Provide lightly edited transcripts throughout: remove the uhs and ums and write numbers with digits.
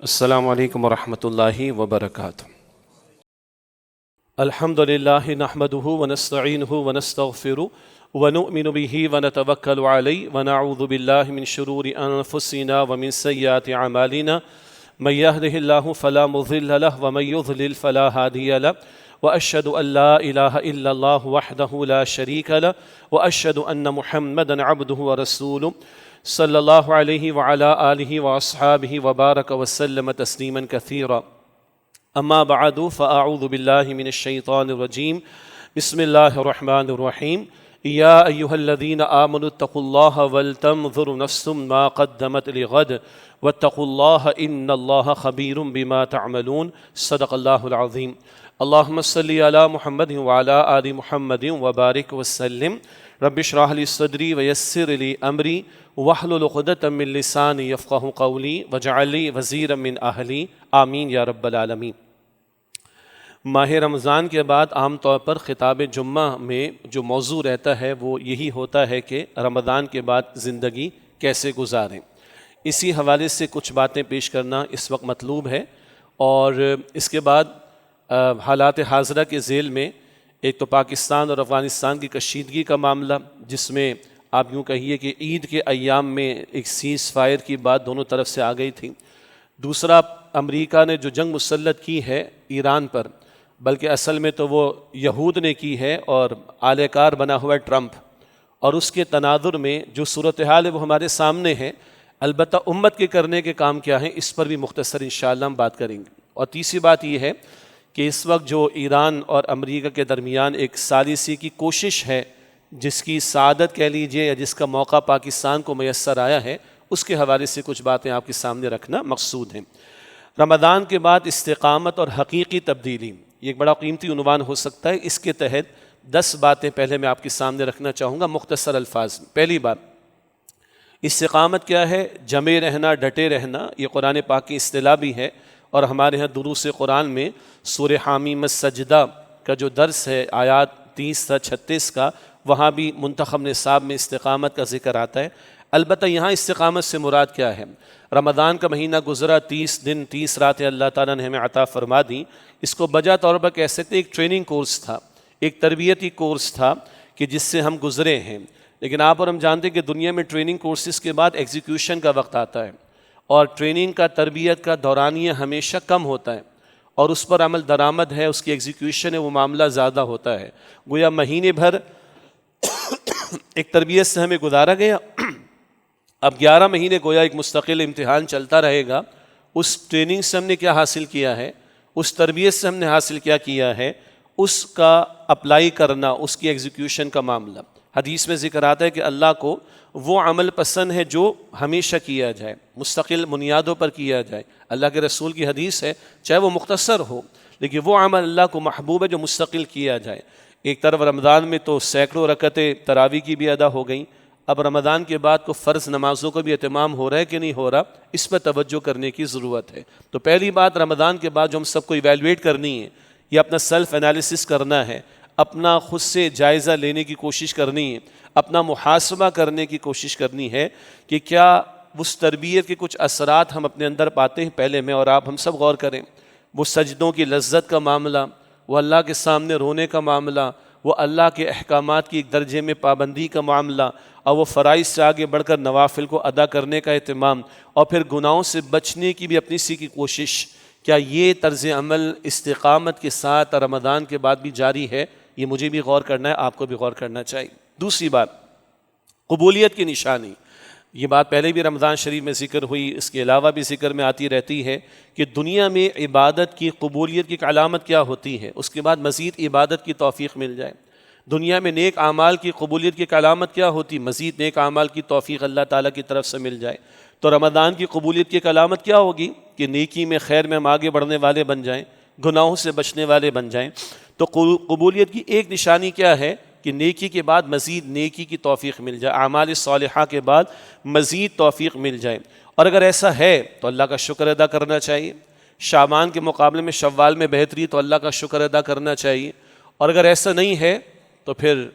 السلام علیکم ورحمۃ اللہ وبرکاتہ۔ الحمد للہ نحمده ونستعینه ونستغفره ونؤمن به ونتوکل علیہ ونعوذ باللہ من شرور انفسنا ومن سیئات اعمالنا من يهده الله فلا مضل له ومن يضلل فلا هادي له واشهد ان لا اله الا الله وحده لا شريك له واشهد ان محمدا عبده ورسوله صلی اللہ علیہ وعلی آلہ واصحابہ وبارک وسلم تسلیما کثیرا اما بعد فاعوذ باللہ من الشیطان الرجیم بسم اللہ الرحمن الرحیم یا ایہا الذین آمنوا اتقوا اللہ ولتنظر نفس ما قدمت لغد واتقوا اللہ ان اللہ خبیر بما تعملون صدق اللہ العظیم۔ اللہم صلی علی محمد وعلی آل محمد وبارک وسلم۔ رب اشرح لی صدری ویسر لی امری واحلل عقدۃ من لسانی یفقہوا قولی واجعل لی وزیرا من اہلی آمین یا رب العالمین۔ ماہ رمضان کے بعد عام طور پر خطاب جمعہ میں جو موضوع رہتا ہے وہ یہی ہوتا ہے کہ رمضان کے بعد زندگی کیسے گزاریں۔ اسی حوالے سے کچھ باتیں پیش کرنا اس وقت مطلوب ہے، اور اس کے بعد حالات حاضرہ کے ذیل میں ایک تو پاکستان اور افغانستان کی کشیدگی کا معاملہ، جس میں آپ یوں کہیے کہ عید کے ایام میں ایک سیز فائر کی بات دونوں طرف سے آ گئی تھی۔ دوسرا، امریکہ نے جو جنگ مسلط کی ہے ایران پر، بلکہ اصل میں تو وہ یہود نے کی ہے اور اعلی کار بنا ہوا ہے ٹرمپ، اور اس کے تناظر میں جو صورتحال ہے وہ ہمارے سامنے ہے۔ البتہ امت کے کرنے کے کام کیا ہیں، اس پر بھی مختصر انشاءاللہ ہم بات کریں گے۔ اور تیسری بات یہ ہے کہ اس وقت جو ایران اور امریکہ کے درمیان ایک ثالثی کی کوشش ہے، جس کی سعادت کہہ لیجئے یا جس کا موقع پاکستان کو میسر آیا ہے، اس کے حوالے سے کچھ باتیں آپ کے سامنے رکھنا مقصود ہیں۔ رمضان کے بعد استقامت اور حقیقی تبدیلی، یہ ایک بڑا قیمتی عنوان ہو سکتا ہے۔ اس کے تحت 10 باتیں پہلے میں آپ کے سامنے رکھنا چاہوں گا مختصر الفاظ میں۔ پہلی بات، استقامت کیا ہے؟ جمے رہنا، ڈٹے رہنا۔ یہ قرآن پاک کی اصطلاح بھی ہے، اور ہمارے ہاں دروس قرآن میں سورہ حامیم السجدہ کا جو درس ہے آیات 30 سے 36 کا، وہاں بھی منتخب نصاب میں استقامت کا ذکر آتا ہے۔ البتہ یہاں استقامت سے مراد کیا ہے؟ رمضان کا مہینہ گزرا، 30 دن 30 راتیں اللہ تعالیٰ نے ہمیں عطا فرما دی۔ اس کو بجا طور پر کہہ سکتے ایک ٹریننگ کورس تھا، ایک تربیتی کورس تھا کہ جس سے ہم گزرے ہیں۔ لیکن آپ اور ہم جانتے ہیں کہ دنیا میں ٹریننگ کورسز کے بعد ایگزیکیوشن کا وقت آتا ہے، اور ٹریننگ کا تربیت کا دورانیہ ہمیشہ کم ہوتا ہے، اور اس پر عمل درآمد ہے، اس کی ایگزیکیوشن ہے، وہ معاملہ زیادہ ہوتا ہے۔ گویا مہینے بھر ایک تربیت سے ہمیں گزارا گیا، اب 11 مہینے گویا ایک مستقل امتحان چلتا رہے گا۔ اس ٹریننگ سے ہم نے کیا حاصل کیا ہے، اس تربیت سے ہم نے حاصل کیا ہے، اس کا اپلائی کرنا، اس کی ایگزیکیوشن کا معاملہ۔ حدیث میں ذکر آتا ہے کہ اللہ کو وہ عمل پسند ہے جو ہمیشہ کیا جائے، مستقل بنیادوں پر کیا جائے۔ اللہ کے رسول کی حدیث ہے، چاہے وہ مختصر ہو، لیکن وہ عمل اللہ کو محبوب ہے جو مستقل کیا جائے۔ ایک طرف رمضان میں تو سینکڑوں رکعتیں تراویح کی بھی ادا ہو گئیں، اب رمضان کے بعد کو فرض نمازوں کا بھی اہتمام ہو رہا ہے کہ نہیں ہو رہا، اس پر توجہ کرنے کی ضرورت ہے۔ تو پہلی بات رمضان کے بعد جو ہم سب کو ایویلویٹ کرنی ہے، یہ اپنا سیلف انالیسس کرنا ہے، اپنا خود سے جائزہ لینے کی کوشش کرنی ہے، اپنا محاسبہ کرنے کی کوشش کرنی ہے کہ کیا اس تربیت کے کچھ اثرات ہم اپنے اندر پاتے ہیں۔ پہلے میں اور آپ ہم سب غور کریں، وہ سجدوں کی لذت کا معاملہ، وہ اللہ کے سامنے رونے کا معاملہ، وہ اللہ کے احکامات کی ایک درجے میں پابندی کا معاملہ، اور وہ فرائض سے آگے بڑھ کر نوافل کو ادا کرنے کا اہتمام، اور پھر گناہوں سے بچنے کی بھی اپنی سی کی کوشش۔ کیا یہ طرز عمل استقامت کے ساتھ رمضان کے بعد بھی جاری ہے؟ یہ مجھے بھی غور کرنا ہے، آپ کو بھی غور کرنا چاہیے۔ دوسری بات، قبولیت کی نشانی۔ یہ بات پہلے بھی رمضان شریف میں ذکر ہوئی، اس کے علاوہ بھی ذکر میں آتی رہتی ہے کہ دنیا میں عبادت کی قبولیت کی علامت کیا ہوتی ہے، اس کے بعد مزید عبادت کی توفیق مل جائے۔ دنیا میں نیک اعمال کی قبولیت کی علامت کیا ہوتی؟ مزید نیک اعمال کی توفیق اللہ تعالیٰ کی طرف سے مل جائے۔ تو رمضان کی قبولیت کی علامت کیا ہوگی کہ نیکی میں، خیر میں ہم آگے بڑھنے والے بن جائیں، گناہوں سے بچنے والے بن جائیں۔ تو قبولیت کی ایک نشانی کیا ہے کہ نیکی کے بعد مزید نیکی کی توفیق مل جائے، اعمال صالحہ کے بعد مزید توفیق مل جائے۔ اور اگر ایسا ہے تو اللہ کا شکر ادا کرنا چاہیے۔ شعبان کے مقابلے میں شوال میں بہتری، تو اللہ کا شکر ادا کرنا چاہیے۔ اور اگر ایسا نہیں ہے تو پھر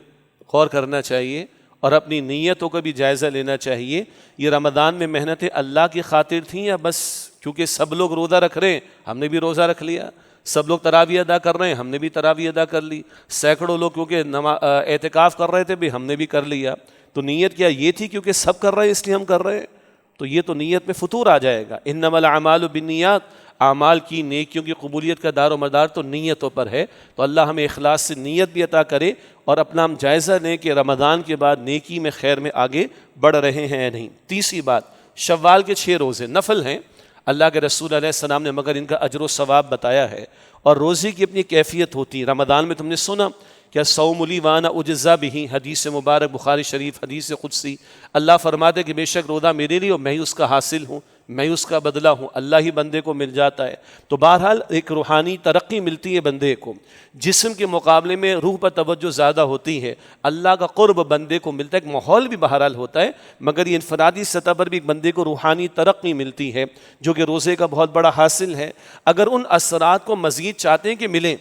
غور کرنا چاہیے اور اپنی نیتوں کا بھی جائزہ لینا چاہیے۔ یہ رمضان میں محنتیں اللہ کی خاطر تھیں یا بس کیونکہ سب لوگ روزہ رکھ رہے ہیں، ہم نے بھی روزہ رکھ لیا، سب لوگ تراویح ادا کر رہے ہیں، ہم نے بھی تراویح ادا کر لی، سینکڑوں لوگ کیونکہ اعتکاف کر رہے تھے بھی، ہم نے بھی کر لیا۔ تو نیت کیا یہ تھی کیونکہ سب کر رہے ہیں اس لیے ہم کر رہے ہیں؟ تو یہ تو نیت میں فطور آ جائے گا۔ انما الاعمال بالنیات، اعمال کی نیکیوں کی قبولیت کا دار و مدار تو نیتوں پر ہے۔ تو اللہ ہمیں اخلاص سے نیت بھی عطا کرے، اور اپنا ہم جائزہ لیں کہ رمضان کے بعد نیکی میں خیر میں آگے بڑھ رہے ہیں یا نہیں۔ تیسری بات، شوال کے 6 روزے نفل ہیں، اللہ کے رسول علیہ السلام نے مگر ان کا اجر و ثواب بتایا ہے، اور روزے کی اپنی کیفیت ہوتی ہے۔ رمضان میں تم نے سنا کیا صوم لی وانا اجزا بہ، حدیث مبارک بخاری شریف حدیث قدسی، اللہ فرماتے کہ بے شک روزہ میرے لیے اور میں ہی اس کا حاصل ہوں، میں ہی اس کا بدلہ ہوں، اللہ ہی بندے کو مل جاتا ہے۔ تو بہرحال ایک روحانی ترقی ملتی ہے بندے کو، جسم کے مقابلے میں روح پر توجہ زیادہ ہوتی ہے، اللہ کا قرب بندے کو ملتا ہے، ایک ماحول بھی بہرحال ہوتا ہے، مگر یہ انفرادی سطح پر بھی ایک بندے کو روحانی ترقی ملتی ہے، جو کہ روزے کا بہت بڑا حاصل ہے۔ اگر ان اثرات کو مزید چاہتے ہیں کہ ملیں،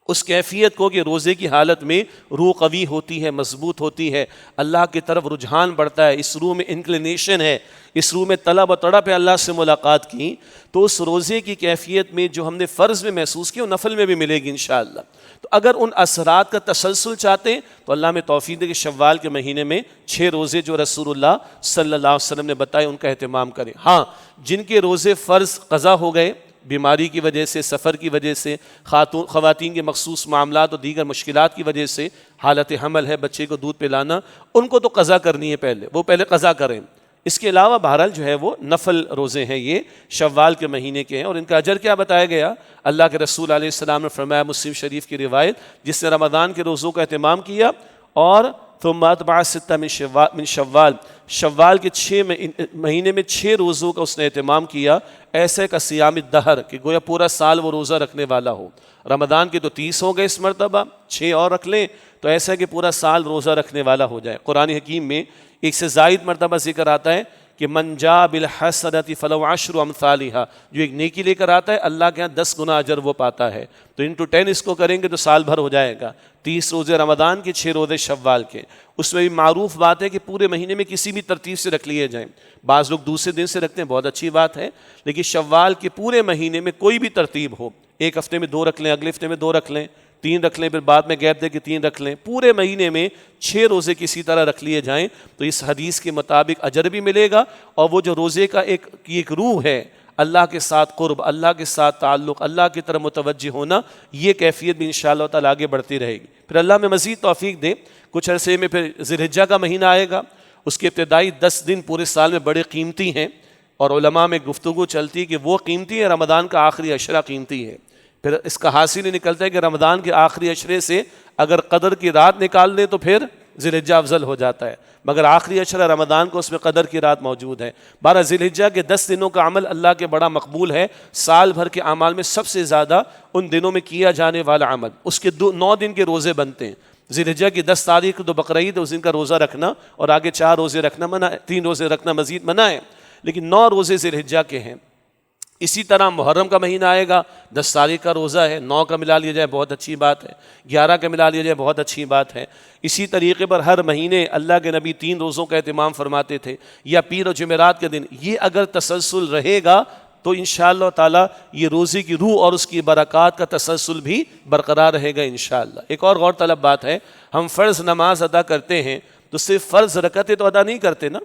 اس کیفیت کو کہ روزے کی حالت میں روح قوی ہوتی ہے، مضبوط ہوتی ہے، اللہ کی طرف رجحان بڑھتا ہے، اس روح میں انکلینیشن ہے، اس روح میں طلب و تڑپ ہے اللہ سے ملاقات کی، تو اس روزے کی کیفیت میں جو ہم نے فرض میں محسوس کی وہ نفل میں بھی ملے گی انشاءاللہ۔ تو اگر ان اثرات کا تسلسل چاہتے ہیں تو اللہ میں توفیق دے کہ شوال کے مہینے میں 6 روزے جو رسول اللہ صلی اللہ علیہ وسلم نے بتائے ان کا اہتمام کریں۔ ہاں، جن کے روزے فرض قضا ہو گئے بیماری کی وجہ سے، سفر کی وجہ سے، خواتین کے مخصوص معاملات اور دیگر مشکلات کی وجہ سے، حالت حمل ہے، بچے کو دودھ پلانا، ان کو تو قضا کرنی ہے، وہ پہلے قضا کریں۔ اس کے علاوہ بہرحال جو ہے وہ نفل روزے ہیں، یہ شوال کے مہینے کے ہیں، اور ان کا اجر کیا بتایا گیا؟ اللہ کے رسول علیہ السلام نے فرمایا، مسلم شریف کی روایت، جس نے رمضان کے روزوں کا اہتمام کیا اور ثم اتبع 6 من شوال، شوال کے 6 مہینے میں 6 روزوں کا اس نے اہتمام کیا، ایسے کا صیام الدہر، کہ گویا پورا سال وہ روزہ رکھنے والا ہو۔ رمضان کے تو 30 ہو گئے اس مرتبہ، 6 اور رکھ لیں تو ایسا ہے کہ پورا سال روزہ رکھنے والا ہو جائے۔ قرآن حکیم میں 1 سے زائد مرتبہ ذکر آتا ہے کہ من جاء بالحسنۃ فلہ عشر امثالھا، جو ایک نیکی لے کر آتا ہے اللہ کے ہاں 10 گنا اجر وہ پاتا ہے۔ تو انٹو 10 اس کو کریں گے تو سال بھر ہو جائے گا۔ 30 روزے رمضان کے، 6 روزے شوال کے۔ اس میں بھی معروف بات ہے کہ پورے مہینے میں کسی بھی ترتیب سے رکھ لیے جائیں، بعض لوگ دوسرے دن سے رکھتے ہیں، بہت اچھی بات ہے، لیکن شوال کے پورے مہینے میں کوئی بھی ترتیب ہو، ایک ہفتے میں 2 رکھ لیں، اگلے ہفتے میں 2 رکھ لیں، 3 رکھ لیں، پھر بعد میں گیپ دے کے 3 رکھ لیں، پورے مہینے میں 6 روزے کسی طرح رکھ لیے جائیں تو اس حدیث کے مطابق اجر بھی ملے گا، اور وہ جو روزے کا ایک روح ہے، اللہ کے ساتھ قرب، اللہ کے ساتھ تعلق، اللہ کی طرف متوجہ ہونا، یہ کیفیت بھی انشاءاللہ تعالی آگے بڑھتی رہے گی۔ پھر اللہ میں مزید توفیق دے، کچھ عرصے میں پھر ذی الحجہ کا مہینہ آئے گا، اس کے ابتدائی 10 دن پورے سال میں بڑے قیمتی ہیں، اور علماء میں گفتگو چلتی کہ وہ قیمتی ہے، رمضان کا آخری عشرہ قیمتی ہے۔ پھر اس کا حاصل ہی نکلتا ہے کہ رمضان کے آخری عشرے سے اگر قدر کی رات نکال دیں تو پھر ذی الحجہ افضل ہو جاتا ہے، مگر آخری عشرہ رمضان کو اس میں قدر کی رات موجود ہے۔ 12 ذی الحجہ کے 10 دنوں کا عمل اللہ کے بڑا مقبول ہے، سال بھر کے اعمال میں سب سے زیادہ ان دنوں میں کیا جانے والا عمل۔ اس کے 9 دن کے روزے بنتے ہیں، ذی الحجہ کی 10 تاریخ کو تو بقرعید ہے، اس دن کا روزہ رکھنا اور آگے 4 روزے رکھنا منع ہے، 3 روزے رکھنا مزید منع ہے، لیکن 9 روزے ذی الحجہ کے ہیں۔ اسی طرح محرم کا مہینہ آئے گا، 10 تاریخ کا روزہ ہے، 9 کا ملا لیا جائے بہت اچھی بات ہے، 11 کا ملا لیا جائے بہت اچھی بات ہے۔ اسی طریقے پر ہر مہینے اللہ کے نبی 3 روزوں کا اہتمام فرماتے تھے، یا پیر و جمعرات کے دن، یہ اگر تسلسل رہے گا تو انشاءاللہ تعالی یہ روزے کی روح اور اس کی برکات کا تسلسل بھی برقرار رہے گا انشاءاللہ۔ ایک اور غور طلب بات ہے، ہم فرض نماز ادا کرتے ہیں تو صرف فرض رکعتیں تو ادا نہیں کرتے نا،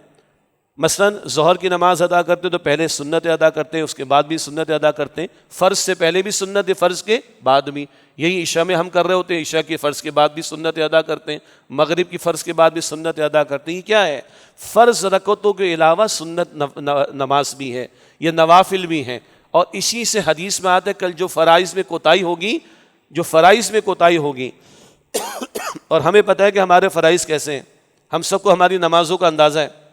مثلا ظہر کی نماز ادا کرتے تو پہلے سنت ادا کرتے ہیں، اس کے بعد بھی سنت ادا کرتے ہیں، فرض سے پہلے بھی سنت، فرض کے بعد بھی، یہی عشاء میں ہم کر رہے ہوتے ہیں، عشاء کے فرض کے بعد بھی سنت ادا کرتے ہیں، مغرب کی فرض کے بعد بھی سنت ادا کرتے ہیں۔ یہ کیا ہے؟ فرض رکعتوں کے علاوہ سنت نماز بھی ہے، یہ نوافل بھی ہیں، اور اسی سے حدیث میں آتا ہے کل جو فرائض میں کوتاہی ہوگی اور ہمیں پتہ ہے کہ ہمارے فرائض کیسے ہیں، ہم سب کو ہماری نمازوں کا اندازہ ہے،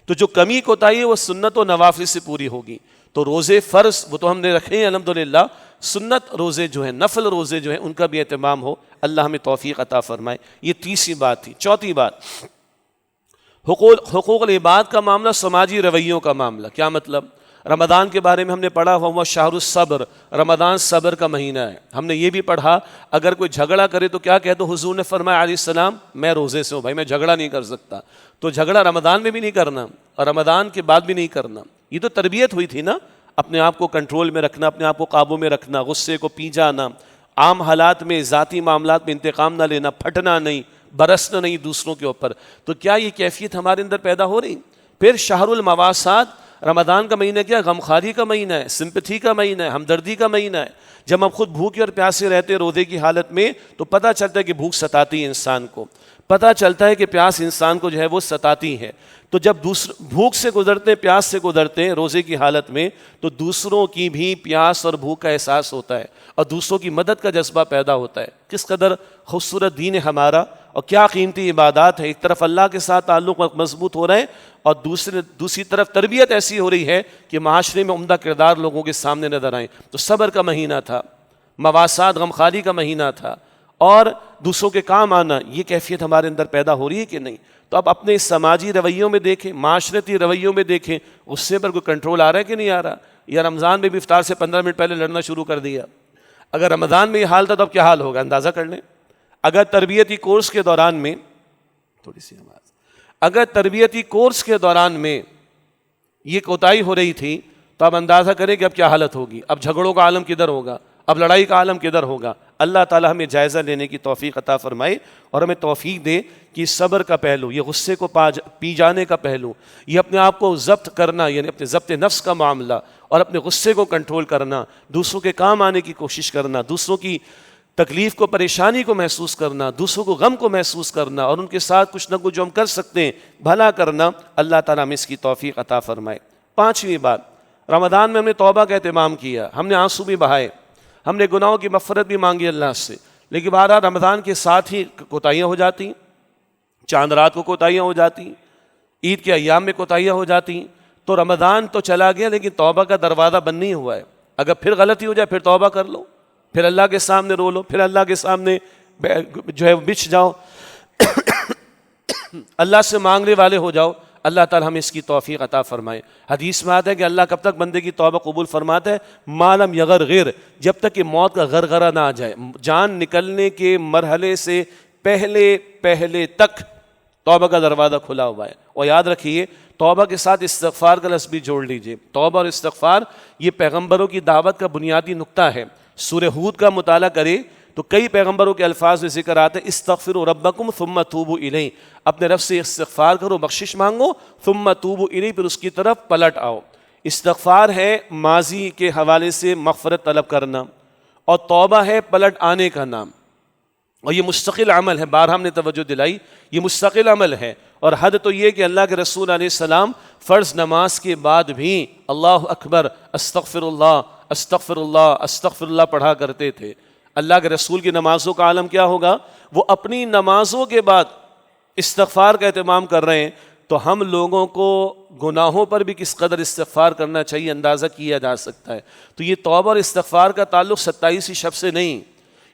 تو جو کمی کوتاہی ہے وہ سنت و نوافل سے پوری ہوگی۔ تو روزے فرض وہ تو ہم نے رکھے ہیں الحمدللہ، سنت روزے جو ہیں، نفل روزے جو ہیں، ان کا بھی اہتمام ہو، اللہ ہمیں توفیق عطا فرمائے۔ یہ تیسری بات تھی۔ چوتھی بات، حقوق العباد کا معاملہ، سماجی رویوں کا معاملہ۔ کیا مطلب؟ رمضان کے بارے میں ہم نے پڑھا ہوا شہر الصبر، رمضان صبر کا مہینہ ہے۔ ہم نے یہ بھی پڑھا اگر کوئی جھگڑا کرے تو کیا کہہ دو، حضور نے فرمایا علیہ السلام میں روزے سے ہوں، بھائی میں جھگڑا نہیں کر سکتا، تو جھگڑا رمضان میں بھی نہیں کرنا اور رمضان کے بعد بھی نہیں کرنا۔ یہ تو تربیت ہوئی تھی نا، اپنے آپ کو کنٹرول میں رکھنا، اپنے آپ کو قابو میں رکھنا، غصے کو پی جانا، عام حالات میں ذاتی معاملات میں انتقام نہ لینا، پھٹنا نہیں، برسنا نہیں دوسروں کے اوپر. تو کیا یہ کیفیت ہمارے اندر پیدا ہو رہی؟ پھر شہر المواسات، رمضان کا مہینہ کیا؟ غمخواری کا مہینہ ہے، سمپتھی کا مہینہ ہے، ہمدردی کا مہینہ ہے. جب ہم خود بھوکے اور پیاسے رہتے ہیں روزے کی حالت میں تو پتہ چلتا ہے کہ بھوک ستاتی ہے انسان کو، پتہ چلتا ہے کہ پیاس انسان کو جو ہے وہ ستاتی ہے. تو جب بھوک سے گزرتے ہیں، پیاس سے گزرتے ہیں روزے کی حالت میں، تو دوسروں کی بھی پیاس اور بھوک کا احساس ہوتا ہے اور دوسروں کی مدد کا جذبہ پیدا ہوتا ہے. کس قدر خوبصورت دین ہے ہمارا اور کیا قیمتی عبادات ہے. ایک طرف اللہ کے ساتھ تعلق مضبوط ہو رہے ہیں اور دوسری طرف تربیت ایسی ہو رہی ہے کہ معاشرے میں عمدہ کردار لوگوں کے سامنے نظر آئیں. تو صبر کا مہینہ تھا، مواسات غمخواری کا مہینہ تھا، اور دوسروں کے کام آنا، یہ کیفیت ہمارے اندر پیدا ہو رہی ہے کہ نہیں؟ تو اب اپنے سماجی رویوں میں دیکھیں، معاشرتی رویوں میں دیکھیں، غصے پر کوئی کنٹرول آ رہا ہے کہ نہیں آ رہا؟ یا رمضان میں بھی افطار سے 15 منٹ پہلے لڑنا شروع کر دیا؟ اگر رمضان میں یہ حال تھا تو اب کیا حال ہوگا اندازہ کر لیں. اگر تربیتی کورس کے دوران میں اگر تربیتی کورس کے دوران میں یہ کوتاہی ہو رہی تھی تو اب اندازہ کریں کہ اب کیا حالت ہوگی. اب جھگڑوں کا عالم کدھر ہوگا، اب لڑائی کا عالم کدھر ہوگا. اللہ تعالی ہمیں جائزہ لینے کی توفیق عطا فرمائے اور ہمیں توفیق دے کہ صبر کا پہلو، یہ غصے کو پی جانے کا پہلو، یہ اپنے آپ کو ضبط کرنا، یعنی اپنے ضبط نفس کا معاملہ اور اپنے غصے کو کنٹرول کرنا، دوسروں کے کام آنے کی کوشش کرنا، دوسروں کی تکلیف کو، پریشانی کو محسوس کرنا، دوسروں کو غم کو محسوس کرنا اور ان کے ساتھ کچھ نہ کچھ جو ہم کر سکتے ہیں بھلا کرنا. اللہ تعالیٰ ہمیں اس کی توفیق عطا فرمائے. 5ویں بات، رمضان میں ہم نے توبہ کا اہتمام کیا، ہم نے آنسو بھی بہائے، ہم نے گناہوں کی مغفرت بھی مانگی اللہ سے. لیکن بہرحال رمضان کے ساتھ ہی کوتاہیاں ہو جاتی ہیں، چاند رات کو کوتاہیاں ہو جاتی ہیں، عید کے ایام میں کوتاہیاں ہو جاتی ہیں. تو رمضان تو چلا گیا لیکن توبہ کا دروازہ بند نہیں ہوا ہے. اگر پھر غلطی ہو جائے پھر توبہ کر لو، پھر اللہ کے سامنے رو لو، پھر اللہ کے سامنے جو ہے بچھ جاؤ، اللہ سے مانگنے والے ہو جاؤ. اللہ تعالی ہمیں اس کی توفیق عطا فرمائے. حدیث میں آتا ہے کہ اللہ کب تک بندے کی توبہ قبول فرماتا ہے؟ ما لم یغرغر، جب تک کہ موت کا غرغرہ نہ آ جائے، جان نکلنے کے مرحلے سے پہلے تک توبہ کا دروازہ کھلا ہوا ہے. اور یاد رکھیے توبہ کے ساتھ استغفار کا لفظ بھی جوڑ لیجئے. توبہ اور استغفار یہ پیغمبروں کی دعوت کا بنیادی نقطہ ہے. سورہ ہود کا مطالعہ کرے تو کئی پیغمبروں کے الفاظ میں ذکر آتے ہیں، استغفروا ربکم ثم توبوا الیہ، اپنے رب سے استغفار کرو، بخشش مانگو، ثم توبوا الیہ، پھر اس کی طرف پلٹ آؤ. استغفار ہے ماضی کے حوالے سے مغفرت طلب کرنا، اور توبہ ہے پلٹ آنے کا نام. اور یہ مستقل عمل ہے، بارہا ہم نے توجہ دلائی، یہ مستقل عمل ہے. اور حد تو یہ کہ اللہ کے رسول علیہ السلام فرض نماز کے بعد بھی اللہ اکبر، استغفر اللہ، استغفر اللہ، استغفر اللہ پڑھا کرتے تھے. اللہ کے رسول کی نمازوں کا عالم کیا ہوگا؟ وہ اپنی نمازوں کے بعد استغفار کا اہتمام کر رہے ہیں. تو ہم لوگوں کو گناہوں پر بھی کس قدر استغفار کرنا چاہیے اندازہ کیا جا سکتا ہے. تو یہ توبہ اور استغفار کا تعلق 27 شب سے نہیں،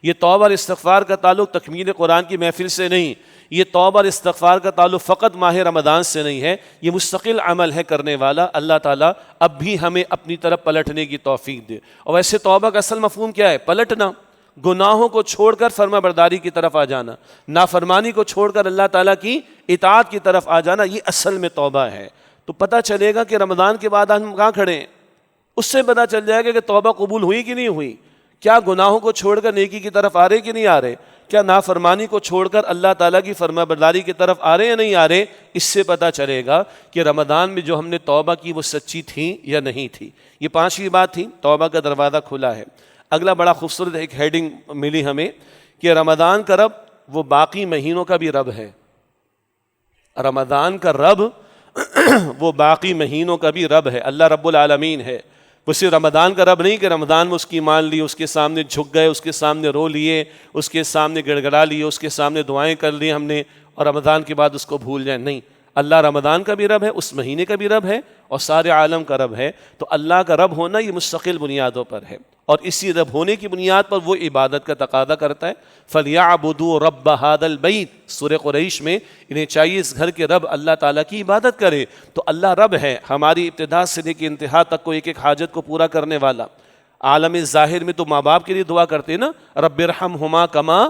یہ توبہ اور استغفار کا تعلق تکمیل قرآن کی محفل سے نہیں، یہ توبہ اور استغفار کا تعلق فقط ماہ رمضان سے نہیں ہے، یہ مستقل عمل ہے کرنے والا. اللہ تعالیٰ اب بھی ہمیں اپنی طرف پلٹنے کی توفیق دے. اور ویسے توبہ کا اصل مفہوم کیا ہے؟ پلٹنا، گناہوں کو چھوڑ کر فرما برداری کی طرف آ جانا، نافرمانی کو چھوڑ کر اللہ تعالیٰ کی اطاعت کی طرف آ جانا، یہ اصل میں توبہ ہے. تو پتہ چلے گا کہ رمضان کے بعد ہم کہاں کھڑے ہیں، اس سے پتہ چل جائے گا کہ توبہ قبول ہوئی کہ نہیں ہوئی. کیا گناہوں کو چھوڑ کر نیکی کی طرف آ رہے کہ نہیں آ رہے؟ کیا نافرمانی کو چھوڑ کر اللہ تعالیٰ کی فرما برداری کی طرف آ رہے یا نہیں آ رہے؟ اس سے پتہ چلے گا کہ رمضان میں جو ہم نے توبہ کی وہ سچی تھی یا نہیں تھی. یہ 5ویں بات تھی، توبہ کا دروازہ کھلا ہے. اگلا بڑا خوبصورت ایک ہیڈنگ ملی ہمیں کہ رمضان کا رب وہ باقی مہینوں کا بھی رب ہے. رمضان کا رب وہ باقی مہینوں کا بھی رب ہے. اللہ رب العالمین ہے. وہ صرف رمضان کا رب نہیں کہ رمضان میں اس کی مان لی، اس کے سامنے جھک گئے، اس کے سامنے رو لیے، اس کے سامنے گڑ گڑا لیے، اس کے سامنے دعائیں کر لی ہم نے اور رمضان کے بعد اس کو بھول جائیں. نہیں، اللہ رمضان کا بھی رب ہے، اس مہینے کا بھی رب ہے اور سارے عالم کا رب ہے. تو اللہ کا رب ہونا یہ مستقل بنیادوں پر ہے اور اسی رب ہونے کی بنیاد پر وہ عبادت کا تقاضا کرتا ہے. فَلْيَعْبُدُوا رَبَّ هَذَا الْبَيْتِ، سورہ قریش میں انہیں چاہیے اس گھر کے رب اللہ تعالیٰ کی عبادت کرے. تو اللہ رب ہے، ہماری ابتدا سے لے کے انتہا تک کو ایک ایک حاجت کو پورا کرنے والا. عالم ظاہر میں تو ماں باپ کے لیے دعا کرتے نا، رب ارحمہما کما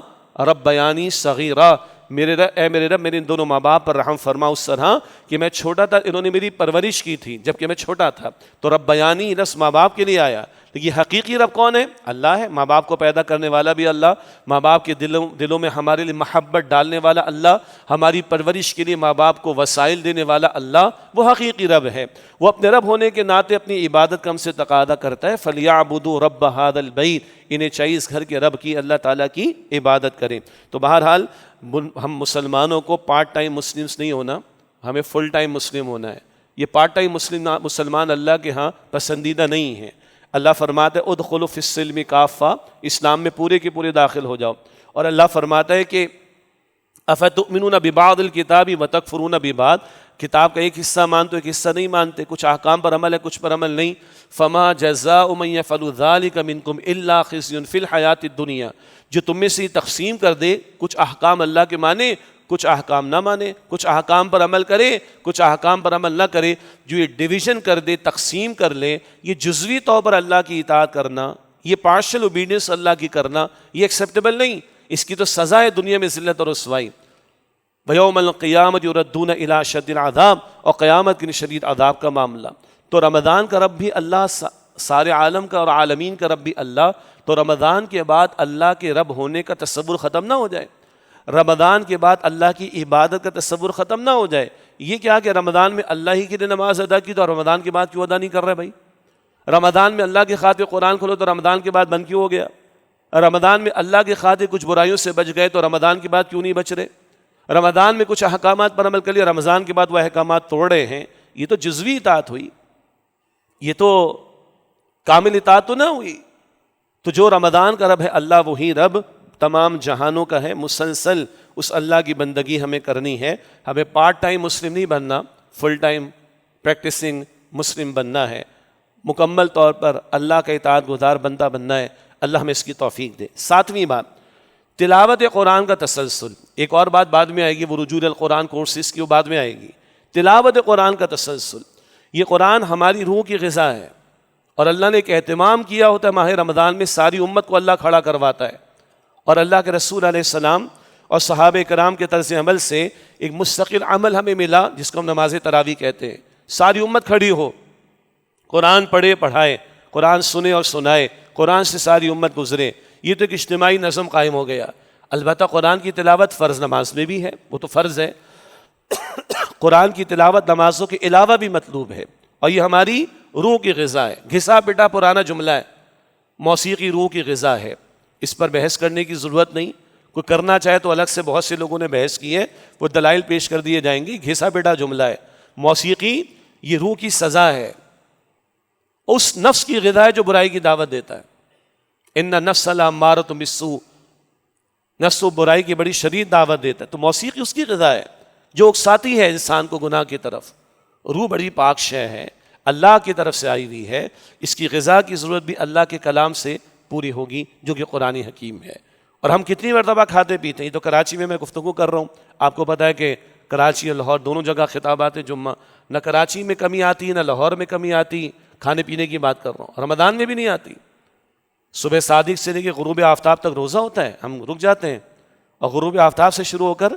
ربیانی صغیرا، اے میرے رب میرے ان دونوں ماں باپ پر رحم فرما اس طرح کہ میں چھوٹا تھا انہوں نے میری پرورش کی تھی جبکہ میں چھوٹا تھا. تو رب بیانی لفظ ماں باپ کے لیے آیا. لیکن یہ حقیقی رب کون ہے؟ اللہ ہے. ماں باپ کو پیدا کرنے والا بھی اللہ, ماں باپ کے دلوں میں ہمارے لیے محبت ڈالنے والا اللہ, ہماری پرورش کے لیے ماں باپ کو وسائل دینے والا اللہ, وہ حقیقی رب ہے. وہ اپنے رب ہونے کے ناطے اپنی عبادت کا ہم سے تقاضا کرتا ہے. فَلْيَعْبُدُوا رَبَّ هَذَا الْبَيْتِ, انہیں چاہیے اس گھر کے رب کی اللہ تعالیٰ کی عبادت کریں. تو بہرحال ہم مسلمانوں کو پارٹ ٹائم مسلمس نہیں ہونا, ہمیں فل ٹائم مسلم ہونا ہے. یہ پارٹ ٹائم مسلمان اللہ کے ہاں پسندیدہ نہیں ہیں. اللہ فرماتا ہے ادخلوا فی السلم کافہ, اسلام میں پورے کے پورے داخل ہو جاؤ. اور اللہ فرماتا ہے کہ افتؤمنون ببعض الکتاب وتکفرون ببعض, کتاب کا ایک حصہ مانتے ایک حصہ نہیں مانتے, کچھ احکام پر عمل ہے کچھ پر عمل نہیں. فما جزاء من یفعل ذلک منکم الا خزی فی الحیاۃ الدنیا, جو تم میں سے تقسیم کر دے, کچھ احکام اللہ کے مانے کچھ احکام نہ مانے, کچھ احکام پر عمل کرے کچھ احکام پر عمل نہ کرے, جو یہ ڈویژن کر دے, تقسیم کر لے, یہ جزوی طور پر اللہ کی اطاعت کرنا, یہ پارشل اوبیڈینس اللہ کی کرنا, یہ ایکسیپٹیبل نہیں. اس کی تو سزا ہے دنیا میں ذلت اور رسوائی. وَيَوْمَ الْقِيَامَةِ يُرَدُّونَ إِلَىٰ شَدِّ الْعَذَابِ, اور قیامت کے شدید عذاب کا معاملہ. تو رمضان کا رب بھی اللہ, سارے عالم کا اور عالمین کا رب بھی اللہ. تو رمضان کے بعد اللہ کے رب ہونے کا تصور ختم نہ ہو جائے, رمضان کے بعد اللہ کی عبادت کا تصور ختم نہ ہو جائے. یہ کیا کہ رمضان میں اللہ ہی کے لیے نماز ادا کی تو رمضان کے بعد کیوں ادا نہیں کر رہے بھائی؟ رمضان میں اللہ کے خاطر قرآن کھولو تو رمضان کے بعد بند کیوں ہو گیا؟ رمضان میں اللہ کے خاطر کچھ برائیوں سے بچ گئے تو رمضان کے بعد کیوں نہیں بچ رہے؟ رمضان میں کچھ احکامات پر عمل کر لیا, رمضان کے بعد وہ احکامات توڑ رہے ہیں. یہ تو جزوی اطاعت ہوئی, یہ تو کامل اطاعت تو نہ ہوئی. تو جو رمضان کا رب ہے اللہ وہی رب تمام جہانوں کا ہے. مسلسل اس اللہ کی بندگی ہمیں کرنی ہے. ہمیں پارٹ ٹائم مسلم نہیں بننا, فل ٹائم پریکٹسنگ مسلم بننا ہے. مکمل طور پر اللہ کا اطاعت گزار بندہ بننا ہے. اللہ ہمیں اس کی توفیق دے. 7ویں بات, تلاوت قرآن کا تسلسل. ایک اور بات بعد میں آئے گی, وہ رجوع القرآن کورسز کی, وہ بعد میں آئے گی. تلاوت قرآن کا تسلسل, یہ قرآن ہماری روح کی غذا ہے, اور اللہ نے ایک اہتمام کیا ہوتا ہے ماہ رمضان میں, ساری امت کو اللہ کھڑا کرواتا ہے. اور اللہ کے رسول علیہ السلام اور صحابہ کرام کے طرز عمل سے ایک مستقل عمل ہمیں ملا جس کو ہم نماز تراویح کہتے ہیں. ساری امت کھڑی ہو, قرآن پڑھے پڑھائے, قرآن سنے اور سنائے, قرآن سے ساری امت گزرے. یہ تو ایک اجتماعی نظم قائم ہو گیا. البتہ قرآن کی تلاوت فرض نماز میں بھی ہے, وہ تو فرض ہے. قرآن کی تلاوت نمازوں کے علاوہ بھی مطلوب ہے, اور یہ ہماری روح کی غذا ہے. گھسا پٹا پرانا جملہ ہے, موسیقی روح کی غذا ہے, اس پر بحث کرنے کی ضرورت نہیں. کوئی کرنا چاہے تو الگ سے بہت سے لوگوں نے بحث کی ہے, وہ دلائل پیش کر دیے جائیں گے. گھسا پٹا جملہ ہے. موسیقی یہ روح کی سزا ہے, اس نفس کی غذا ہے جو برائی کی دعوت دیتا ہے. ان النفس لامارۃ بالسوء, نفس و برائی کی بڑی شدید دعوت دیتا ہے. تو موسیقی اس کی غذا ہے جو اکساتی ہے انسان کو گناہ کی طرف. روح بڑی پاک شے ہے, اللہ کی طرف سے آئی ہوئی ہے. اس کی غذا کی ضرورت بھی اللہ کے کلام سے پوری ہوگی جو کہ قرآن حکیم ہے. اور ہم کتنی مرتبہ کھاتے پیتے ہیں. یہ تو کراچی میں گفتگو کر رہا ہوں, آپ کو پتہ ہے کہ کراچی اور لاہور دونوں جگہ خطابات جمعہ, نہ کراچی میں کمی آتی نہ لاہور میں کمی آتی. کھانے پینے کی بات کر رہا ہوں, رمضان میں بھی نہیں آتی. صبح صادق سے لے کے غروب آفتاب تک روزہ ہوتا ہے, ہم رک جاتے ہیں, اور غروب آفتاب سے شروع ہو کر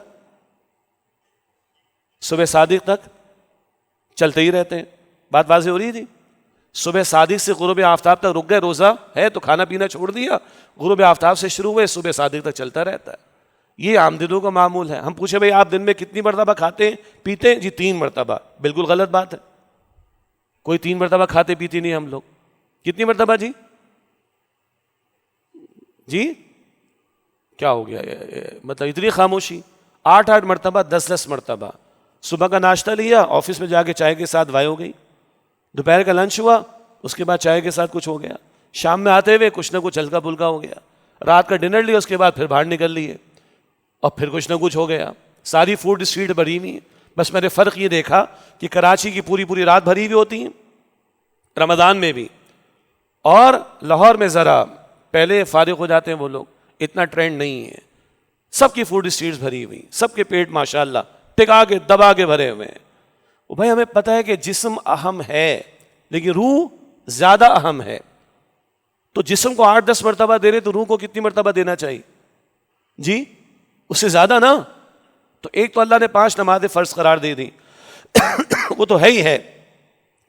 صبح صادق تک چلتے ہی رہتے ہیں. بات واضح ہو رہی تھی. صبح صادق سے غروب آفتاب تک رک گئے, روزہ ہے تو کھانا پینا چھوڑ دیا, غروب آفتاب سے شروع ہوئے صبح صادق تک چلتا رہتا ہے. یہ عام دنوں کا معمول ہے. ہم پوچھے بھائی آپ دن میں کتنی مرتبہ کھاتے ہیں پیتے ہیں؟ جی 3 مرتبہ. بالکل غلط بات ہے, کوئی 3 مرتبہ کھاتے پیتے نہیں ہم لوگ. کتنی مرتبہ جی؟ جی کیا ہو گیا, مطلب اتنی خاموشی؟ 8 مرتبہ, 10 مرتبہ. صبح کا ناشتہ لیا, آفس میں جا کے چائے کے ساتھ وائے ہو گئی, دوپہر کا لنچ ہوا, اس کے بعد چائے کے ساتھ کچھ ہو گیا, شام میں آتے ہوئے کچھ نہ کچھ ہلکا پھلکا ہو گیا, رات کا ڈنر لیا, اس کے بعد پھر باہر نکل لیے اور پھر کچھ نہ کچھ ہو گیا. ساری فوڈ اسٹریٹ بھری ہوئی. بس میں نے فرق یہ دیکھا کہ کراچی کی پوری رات بھری ہوئی ہوتی ہیں رمضان میں بھی, اور لاہور میں ذرا پہلے فارغ ہو جاتے ہیں وہ لوگ. اتنا ٹرینڈ نہیں ہے. سب کی فوڈ اسٹریٹس بھری ہوئی, سب کے پیٹ ماشاءاللہ ٹکا کے دبا کے بھرے ہوئے ہیں. بھائی ہمیں پتہ ہے کہ جسم اہم ہے لیکن روح زیادہ اہم ہے. تو جسم کو 8-10 مرتبہ دے رہے تو روح کو کتنی مرتبہ دینا چاہیے جی؟ اس سے زیادہ نا. تو ایک تو اللہ نے 5 نمازیں فرض قرار دے دی وہ تو ہے ہی ہے،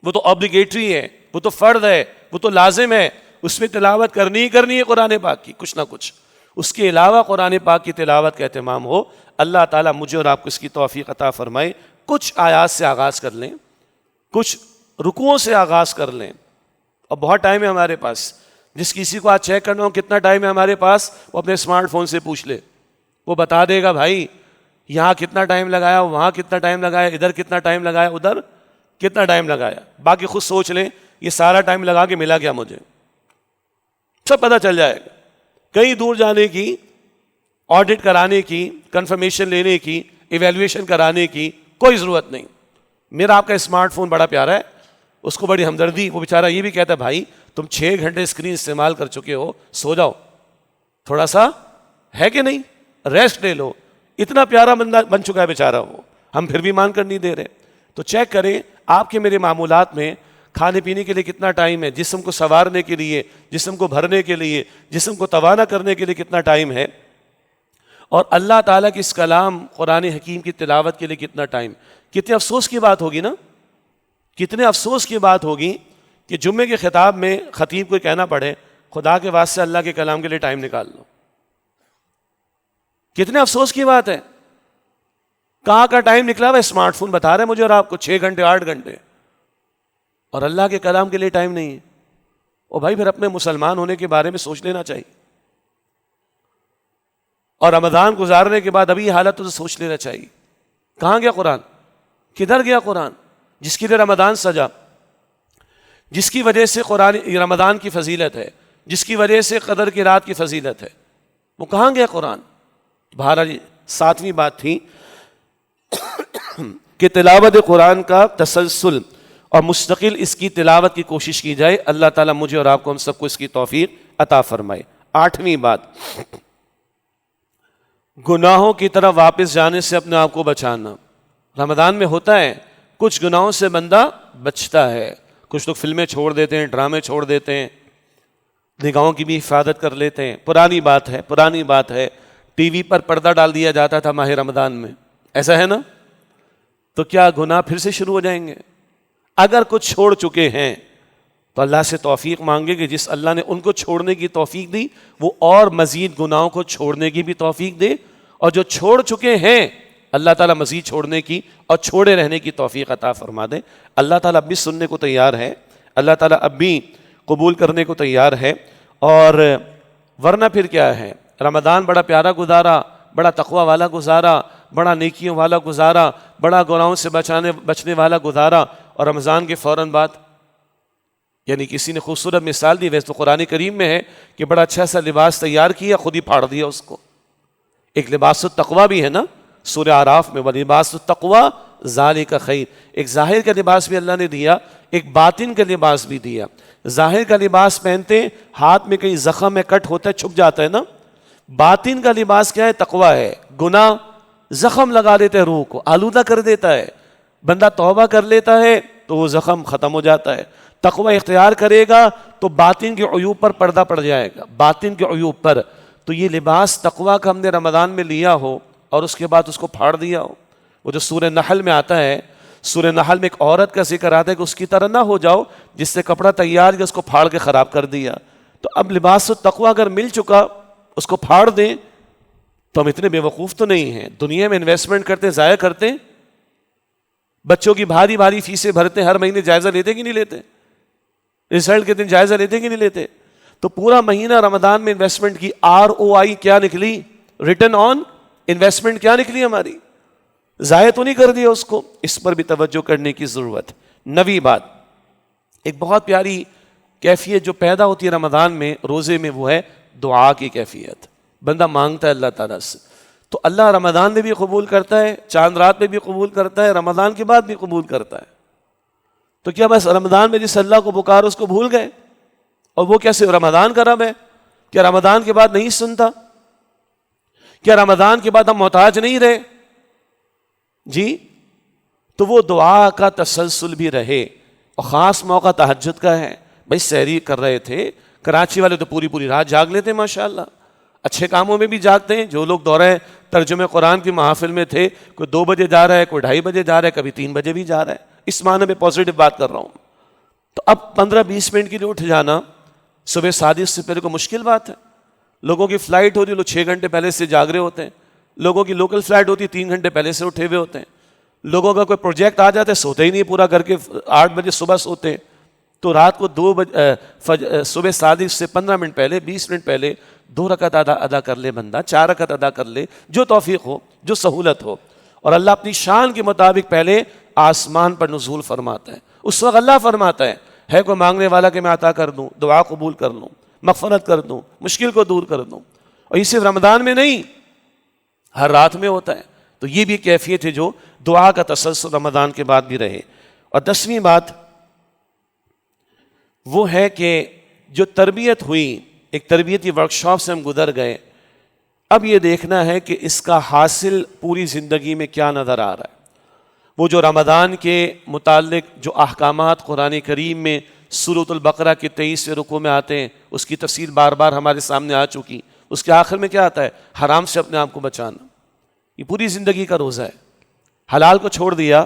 وہ تو obligatory ہے، وہ تو فرض ہے، وہ تو لازم ہے، اس میں تلاوت کرنی ہی کرنی ہے قرآن پاک کی کچھ نہ کچھ. اس کے علاوہ قرآن پاک کی تلاوت کا اہتمام ہو. اللہ تعالیٰ مجھے اور آپ کو اس کی توفیق عطا فرمائے. کچھ آیات سے آغاز کر لیں، کچھ رکوعوں سے آغاز کر لیں. اور بہت ٹائم ہے ہمارے پاس. جس کسی کو آج چیک کرنا ہو کتنا ٹائم ہے ہمارے پاس، وہ اپنے اسمارٹ فون سے پوچھ لے، وہ بتا دے گا بھائی یہاں کتنا ٹائم لگایا، وہاں کتنا ٹائم لگایا، ادھر کتنا ٹائم لگایا، ادھر کتنا ٹائم لگایا. باقی خود سوچ لیں یہ سارا ٹائم لگا کے ملا کیا مجھے، سب پتہ چل جائے گا. کہیں دور جانے کی، آڈٹ کرانے کی، کنفرمیشن لینے کی، ایویلویشن کرانے کی کوئی ضرورت نہیں. میرا آپ کا اسمارٹ فون بڑا پیارا ہے، اس کو بڑی ہمدردی، وہ بیچارہ یہ بھی کہتا ہے بھائی تم 6 گھنٹے اسکرین استعمال کر چکے ہو، سو جاؤ تھوڑا سا، ہے کہ نہیں، ریسٹ لے لو. اتنا پیارا بندہ بن چکا ہے بیچارہ وہ، ہم پھر بھی مان کر نہیں دے رہے. تو چیک کریں آپ کے میرے معمولات میں کھانے پینے کے لیے کتنا ٹائم ہے، جسم کو سنوارنے کے لیے، جسم کو بھرنے کے لیے، جسم کو توانا کرنے کے لیے کتنا ٹائم ہے، اور اللہ تعالیٰ کی اس کلام قرآن حکیم کی تلاوت کے لیے کتنا ٹائم. کتنے افسوس کی بات ہوگی نا، کتنے افسوس کی بات ہوگی کہ جمعے کے خطاب میں خطیب کو کہنا پڑے خدا کے واسطے اللہ کے کلام کے لیے ٹائم نکال لو. کتنے افسوس کی بات ہے. کہاں کا ٹائم نکلا ہوا، اسمارٹ فون بتا رہے ہیں مجھے اور آپ کو 6 گھنٹے 8 گھنٹے، اور اللہ کے کلام کے لیے ٹائم نہیں ہے. اور بھائی پھر اپنے مسلمان ہونے کے بارے میں سوچ لینا چاہیے. اور رمضان گزارنے کے بعد ابھی یہ حالت تو سوچ لینا چاہیے. کہاں گیا قرآن، کدھر گیا قرآن جس کے لیے رمضان سجا، جس کی وجہ سے قرآن رمضان کی فضیلت ہے، جس کی وجہ سے قدر کی رات کی فضیلت ہے، وہ کہاں گیا قرآن. بہرحال 7ویں بات تھی کہ تلاوت قرآن کا تسلسل اور مستقل اس کی تلاوت کی کوشش کی جائے. اللہ تعالیٰ مجھے اور آپ کو ہم سب کو اس کی توفیق عطا فرمائے. 8ویں بات، گناہوں کی طرف واپس جانے سے اپنے آپ کو بچانا. رمضان میں ہوتا ہے کچھ گناہوں سے بندہ بچتا ہے. کچھ لوگ فلمیں چھوڑ دیتے ہیں، ڈرامے چھوڑ دیتے ہیں، نگاہوں کی بھی حفاظت کر لیتے ہیں. پرانی بات ہے ٹی وی پر پردہ ڈال دیا جاتا تھا ماہ رمضان میں، ایسا ہے نا. تو کیا گناہ پھر سے شروع ہو جائیں گے؟ اگر کچھ چھوڑ چکے ہیں تو اللہ سے توفیق مانگے کہ جس اللہ نے ان کو چھوڑنے کی توفیق دی وہ اور مزید گناہوں کو چھوڑنے کی بھی توفیق دے، اور جو چھوڑ چکے ہیں اللہ تعالیٰ مزید چھوڑنے کی اور چھوڑے رہنے کی توفیق عطا فرما دے. اللہ تعالیٰ اب بھی سننے کو تیار ہے، اللہ تعالیٰ اب بھی قبول کرنے کو تیار ہے. اور ورنہ پھر کیا ہے، رمضان بڑا پیارا گزارا، بڑا تقوی والا گزارا، بڑا نیکیوں والا گزارا، بڑا گناہوں سے بچنے والا گزارا، اور رمضان کے فوراً بعد یعنی کسی نے خوبصورت مثال دی، ویسے تو قرآن کریم میں ہے کہ بڑا اچھا سا لباس تیار کیا، خود ہی پھاڑ دیا اس کو. ایک لباس التقوی بھی ہے نا سورہ اعراف میں، وَلِبَاسُ التَّقْوَىٰ ذَلِكَ خَيْرٌ. ایک ظاہر کا لباس بھی اللہ نے دیا، ایک باطن کا لباس بھی دیا. ظاہر کا لباس پہنتے ہیں، ہاتھ میں کہیں زخم ہے، کٹ ہوتا ہے، چھپ جاتا ہے نا. باطن کا لباس کیا ہے؟ تقویٰ ہے. گناہ زخم لگا دیتے ہیں، روح کو آلودہ کر دیتا ہے. بندہ توبہ کر لیتا ہے تو وہ زخم ختم ہو جاتا ہے. تقویٰ اختیار کرے گا تو باطن کے عیوب پر پردہ پڑ جائے گا، باطن کے عیوب پر. تو یہ لباس تقویٰ کا ہم نے رمضان میں لیا ہو اور اس کے بعد اس کو پھاڑ دیا ہو. وہ جو سورہ نحل میں آتا ہے، سورہ نحل میں ایک عورت کا ذکر آتا ہے کہ اس کی طرح نہ ہو جاؤ جس سے کپڑا تیار کیا اس کو پھاڑ کے خراب کر دیا. تو اب لباس التقویٰ اگر مل چکا اس کو پھاڑ دیں تو ہم اتنے بے وقوف تو نہیں ہیں. دنیا میں انویسٹمنٹ کرتے، ضائع کرتے، بچوں کی بھاری بھاری فیسیں بھرتے، ہر مہینے جائزہ لیتے کہ نہیں لیتے، رزلٹ کے دن جائزہ لیتے کہ نہیں لیتے. تو پورا مہینہ رمضان میں انویسٹمنٹ کی ROI کیا نکلی، ریٹرن آن انویسٹمنٹ کیا نکلی ہماری، ضائع تو نہیں کر دیا اس کو. اس پر بھی توجہ کرنے کی ضرورت. 9ویں بات، ایک بہت پیاری کیفیت جو پیدا ہوتی ہے رمضان میں روزے میں، وہ ہے دعا کی کیفیت. بندہ مانگتا ہے اللہ تعالیٰ سے تو اللہ رمضان میں بھی قبول کرتا ہے، چاند رات میں بھی قبول کرتا ہے، رمضان کے بعد بھی قبول کرتا ہے. تو کیا بس رمضان میں جس اللہ کو پکار اس کو بھول گئے؟ اور وہ کیسے رمضان کا رب ہے؟ کیا رمضان کے بعد نہیں سنتا؟ کیا رمضان کے بعد ہم محتاج نہیں رہے؟ جی، تو وہ دعا کا تسلسل بھی رہے. اور خاص موقع تہجد کا ہے. بھائی سحری کر رہے تھے، کراچی والے تو پوری پوری رات جاگ لیتے ماشاءاللہ. اچھے کاموں میں بھی جاگتے ہیں. جو لوگ دورہ ترجمہ قرآن کی محافل میں تھے, کوئی 2 بجے جا رہا ہے, کوئی 2:30 بجے جا رہا ہے, کبھی 3 بجے بھی جا رہا ہے. اس معنی میں پازیٹیو بات کر رہا ہوں. تو اب 15-20 منٹ کے لیے اٹھ جانا صبح 7 سے پہلے کو مشکل بات ہے. لوگوں کی فلائٹ ہوتی ہے, لوگ 6 گھنٹے پہلے سے جاگ رہے ہوتے ہیں. لوگوں کی لوکل فلائٹ ہوتی ہے, 3 گھنٹے پہلے سے اٹھے ہوئے ہوتے ہیں. لوگوں کا کوئی پروجیکٹ آ جاتا ہے, سوتے ہی نہیں پورا کر کے 8 بجے صبح سوتے ہیں. تو رات کو 2 بجے صبح 7 سے 15 منٹ پہلے 20 منٹ پہلے 2 رکعت ادا کر لے بندہ, 4 رکعت ادا کر لے, جو توفیق ہو, جو سہولت ہو. اور اللہ اپنی شان کے مطابق پہلے آسمان پر نزول فرماتا ہے. اس وقت اللہ فرماتا ہے کوئی مانگنے والا کہ میں عطا کر دوں, دعا قبول کر لوں, مغفرت کر دوں, مشکل کو دور کر دوں. اور یہ صرف رمضان میں نہیں, ہر رات میں ہوتا ہے. تو یہ بھی کیفیت ہے جو دعا کا تسلسل رمضان کے بعد بھی رہے. اور 10ویں بات وہ ہے کہ جو تربیت ہوئی, ایک تربیتی ورکشاپ سے ہم گزر گئے, اب یہ دیکھنا ہے کہ اس کا حاصل پوری زندگی میں کیا نظر آ رہا ہے. وہ جو رمضان کے متعلق جو احکامات قرآن کریم میں سورۃ البقرہ کے 23ویں رکوع میں آتے ہیں, اس کی تفصیل بار بار ہمارے سامنے آ چکی. اس کے آخر میں کیا آتا ہے؟ حرام سے اپنے آپ کو بچانا. یہ پوری زندگی کا روزہ ہے. حلال کو چھوڑ دیا